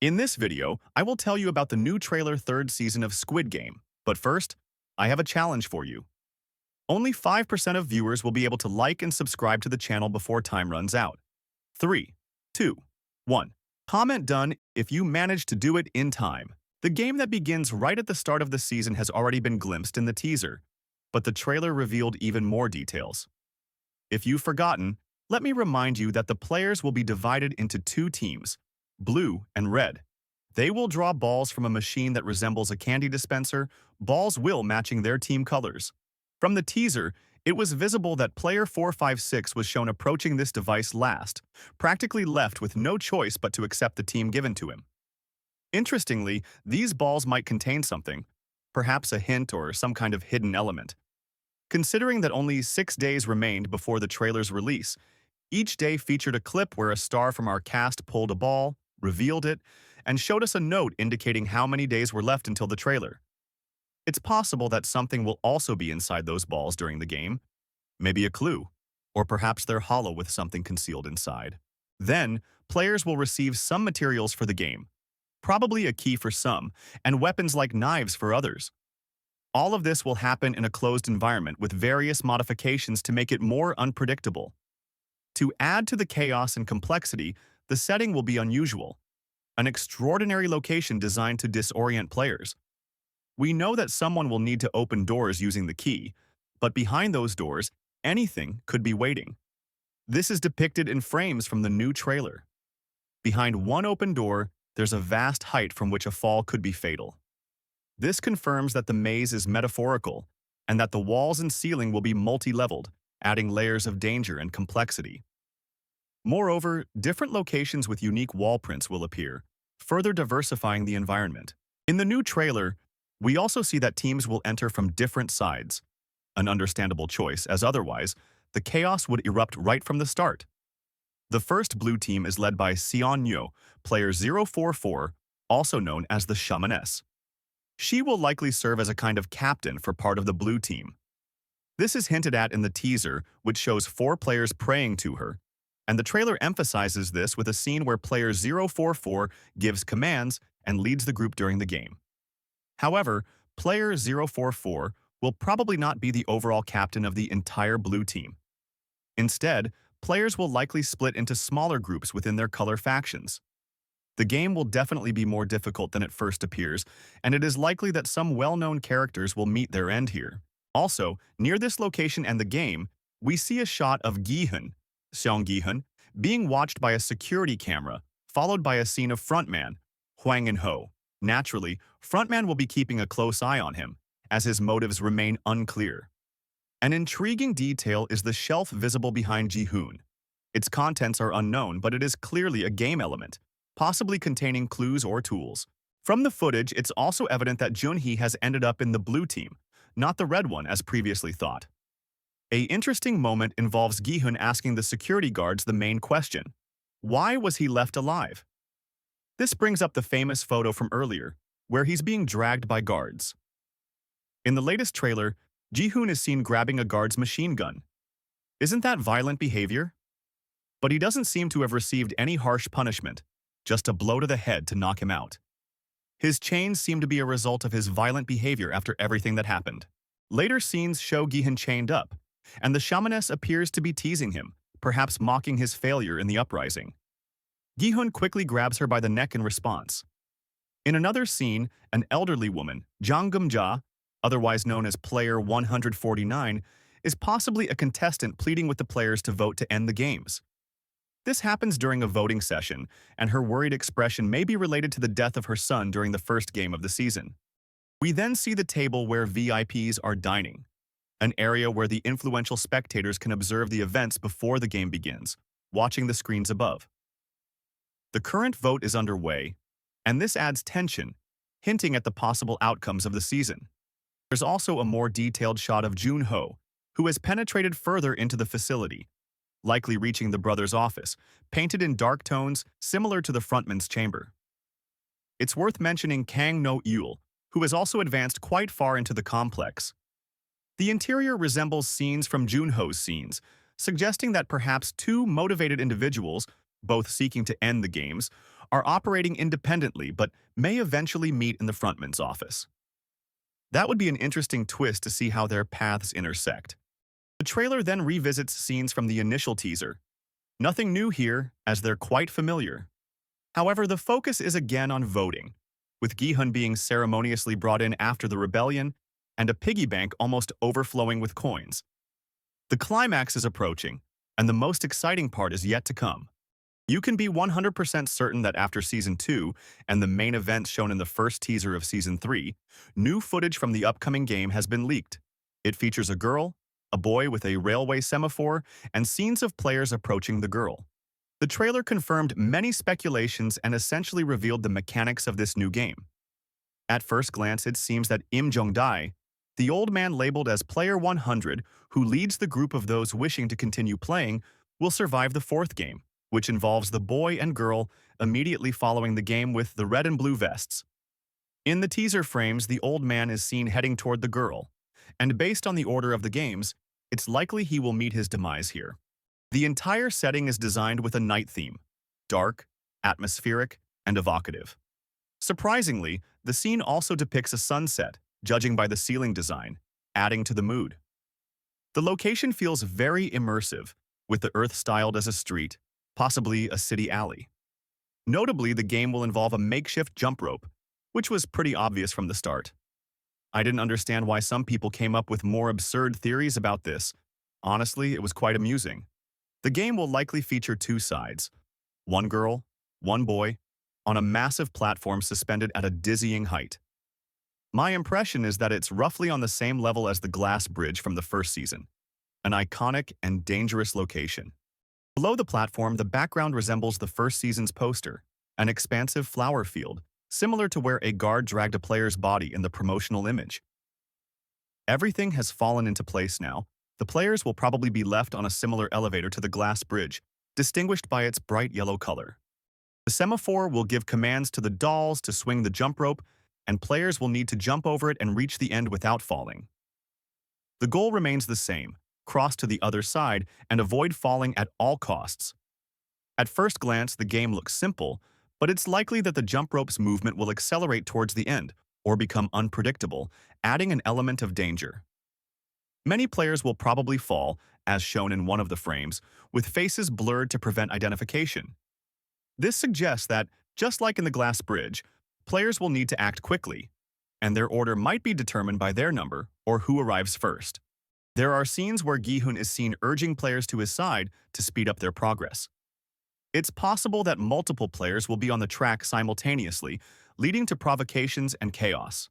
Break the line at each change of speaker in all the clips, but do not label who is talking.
In this video, I will tell you about the new trailer third season of Squid Game. But first, I have a challenge for you. Only 5% of viewers will be able to like and subscribe to the channel before time runs out. 3, 2, 1. Comment done if you manage to do it in time. The game that begins right at the start of the season has already been glimpsed in the teaser, but the trailer revealed even more details. If you've forgotten, let me remind you that the players will be divided into two teams, blue and red. They will draw balls from a machine that resembles a candy dispenser, balls will matching their team colors. From the teaser, it was visible that player 456 was shown approaching this device last, practically left with no choice but to accept the team given to him. Interestingly, these balls might contain something, perhaps a hint or some kind of hidden element. Considering that only 6 days remained before the trailer's release, each day featured a clip where a star from our cast pulled a ball, revealed it, and showed us a note indicating how many days were left until the trailer. It's possible that something will also be inside those balls during the game, maybe a clue, or perhaps they're hollow with something concealed inside. Then, players will receive some materials for the game, probably a key for some, and weapons like knives for others. All of this will happen in a closed environment with various modifications to make it more unpredictable. To add to the chaos and complexity, the setting will be unusual, an extraordinary location designed to disorient players. We know that someone will need to open doors using the key, but behind those doors, anything could be waiting. This is depicted in frames from the new trailer. Behind one open door, there's a vast height from which a fall could be fatal. This confirms that the maze is metaphorical and that the walls and ceiling will be multi-leveled, adding layers of danger and complexity. Moreover, different locations with unique wall prints will appear, further diversifying the environment. In the new trailer, we also see that teams will enter from different sides, an understandable choice, as otherwise, the chaos would erupt right from the start. The first blue team is led by Seon Yo, player 044, also known as the Shamaness. She will likely serve as a kind of captain for part of the blue team. This is hinted at in the teaser, which shows 4 players praying to her, and the trailer emphasizes this with a scene where player 044 gives commands and leads the group during the game. However, player 044 will probably not be the overall captain of the entire blue team. Instead, players will likely split into smaller groups within their color factions. The game will definitely be more difficult than it first appears, and it is likely that some well-known characters will meet their end here. Also, near this location and the game, we see a shot of Gi-hun, Seong Gi-hun, being watched by a security camera, followed by a scene of frontman, Hwang In-ho. Naturally, frontman will be keeping a close eye on him, as his motives remain unclear. An intriguing detail is the shelf visible behind Ji-hoon. Its contents are unknown, but it is clearly a game element, possibly containing clues or tools. From the footage, it's also evident that Junhee has ended up in the blue team, not the red one as previously thought. An interesting moment involves Gi-hun asking the security guards the main question: why was he left alive? This brings up the famous photo from earlier, where he's being dragged by guards. In the latest trailer, Ji-hoon is seen grabbing a guard's machine gun. Isn't that violent behavior? But he doesn't seem to have received any harsh punishment, just a blow to the head to knock him out. His chains seem to be a result of his violent behavior after everything that happened. Later scenes show Gi-hun chained up, and the shamaness appears to be teasing him, perhaps mocking his failure in the uprising. Gi-hun quickly grabs her by the neck in response. In another scene, an elderly woman, Jang Gum-ja, otherwise known as player 149, is possibly a contestant pleading with the players to vote to end the games. This happens during a voting session, and her worried expression may be related to the death of her son during the first game of the season. We then see the table where VIPs are dining, an area where the influential spectators can observe the events before the game begins, watching the screens above. The current vote is underway, and this adds tension, hinting at the possible outcomes of the season. There's also a more detailed shot of Junho, who has penetrated further into the facility, likely reaching the brother's office, painted in dark tones similar to the frontman's chamber. It's worth mentioning Kang No-eul, who has also advanced quite far into the complex. The interior resembles scenes from Junho's scenes, suggesting that perhaps 2 motivated individuals, both seeking to end the games, are operating independently but may eventually meet in the frontman's office. That would be an interesting twist to see how their paths intersect. The trailer then revisits scenes from the initial teaser. Nothing new here, as they're quite familiar. However, the focus is again on voting, with Gi-hun being ceremoniously brought in after the rebellion and a piggy bank almost overflowing with coins. The climax is approaching, and the most exciting part is yet to come. You can be 100% certain that after Season 2 and the main events shown in the first teaser of Season 3, new footage from the upcoming game has been leaked. It features a girl, a boy with a railway semaphore, and scenes of players approaching the girl. The trailer confirmed many speculations and essentially revealed the mechanics of this new game. At first glance, it seems that Im Jong-dae, the old man labeled as Player 100, who leads the group of those wishing to continue playing, will survive the fourth game, which involves the boy and girl immediately following the game with the red and blue vests. In the teaser frames, the old man is seen heading toward the girl, and based on the order of the games, it's likely he will meet his demise here. The entire setting is designed with a night theme, dark, atmospheric, and evocative. Surprisingly, the scene also depicts a sunset, judging by the ceiling design, adding to the mood. The location feels very immersive, with the earth styled as a street, possibly a city alley. Notably, the game will involve a makeshift jump rope, which was pretty obvious from the start. I didn't understand why some people came up with more absurd theories about this. Honestly, it was quite amusing. The game will likely feature two sides, one girl, one boy, on a massive platform suspended at a dizzying height. My impression is that it's roughly on the same level as the glass bridge from the first season, an iconic and dangerous location. Below the platform, the background resembles the first season's poster, an expansive flower field, similar to where a guard dragged a player's body in the promotional image. Everything has fallen into place now. The players will probably be left on a similar elevator to the glass bridge, distinguished by its bright yellow color. The semaphore will give commands to the dolls to swing the jump rope, and players will need to jump over it and reach the end without falling. The goal remains the same: cross to the other side and avoid falling at all costs. At first glance, the game looks simple, but it's likely that the jump rope's movement will accelerate towards the end or become unpredictable, adding an element of danger. Many players will probably fall, as shown in one of the frames, with faces blurred to prevent identification. This suggests that, just like in the glass bridge, players will need to act quickly, and their order might be determined by their number or who arrives first. There are scenes where Gi-hun is seen urging players to his side to speed up their progress. It's possible that multiple players will be on the track simultaneously, leading to provocations and chaos.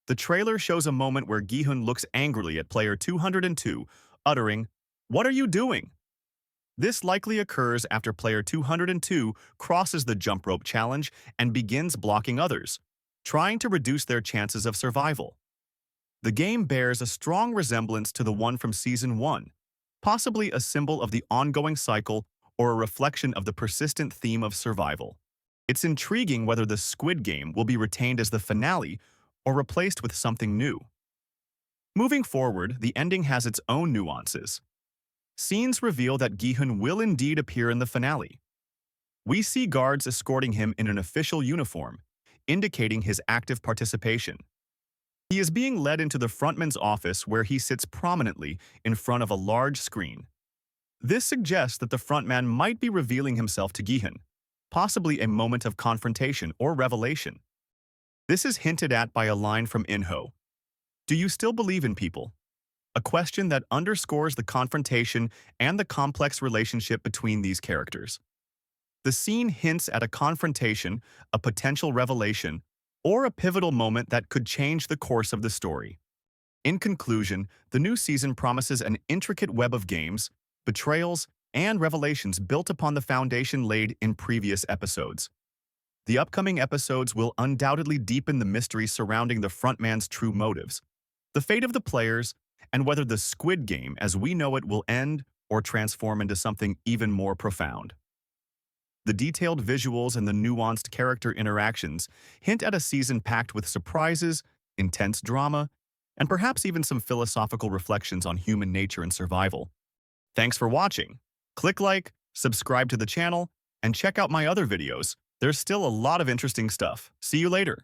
The trailer shows a moment where Gi-hun looks angrily at player 202, uttering, "What are you doing?" This likely occurs after player 202 crosses the jump rope challenge and begins blocking others, trying to reduce their chances of survival. The game bears a strong resemblance to the one from Season 1, possibly a symbol of the ongoing cycle or a reflection of the persistent theme of survival. It's intriguing whether the Squid Game will be retained as the finale or replaced with something new. Moving forward, the ending has its own nuances. Scenes reveal that Gi-hun will indeed appear in the finale. We see guards escorting him in an official uniform, indicating his active participation. He is being led into the frontman's office where he sits prominently in front of a large screen. This suggests that the frontman might be revealing himself to Gi-hun, possibly a moment of confrontation or revelation. This is hinted at by a line from In-ho. "Do you still believe in people?" A question that underscores the confrontation and the complex relationship between these characters. The scene hints at a confrontation, a potential revelation, or a pivotal moment that could change the course of the story. In conclusion, the new season promises an intricate web of games, betrayals, and revelations built upon the foundation laid in previous episodes. The upcoming episodes will undoubtedly deepen the mystery surrounding the frontman's true motives, the fate of the players, and whether the Squid Game as we know it will end or transform into something even more profound. The detailed visuals and the nuanced character interactions hint at a season packed with surprises, intense drama, and perhaps even some philosophical reflections on human nature and survival. Thanks for watching. Click like, subscribe to the channel, and check out my other videos There's still a lot of interesting stuff. See you later.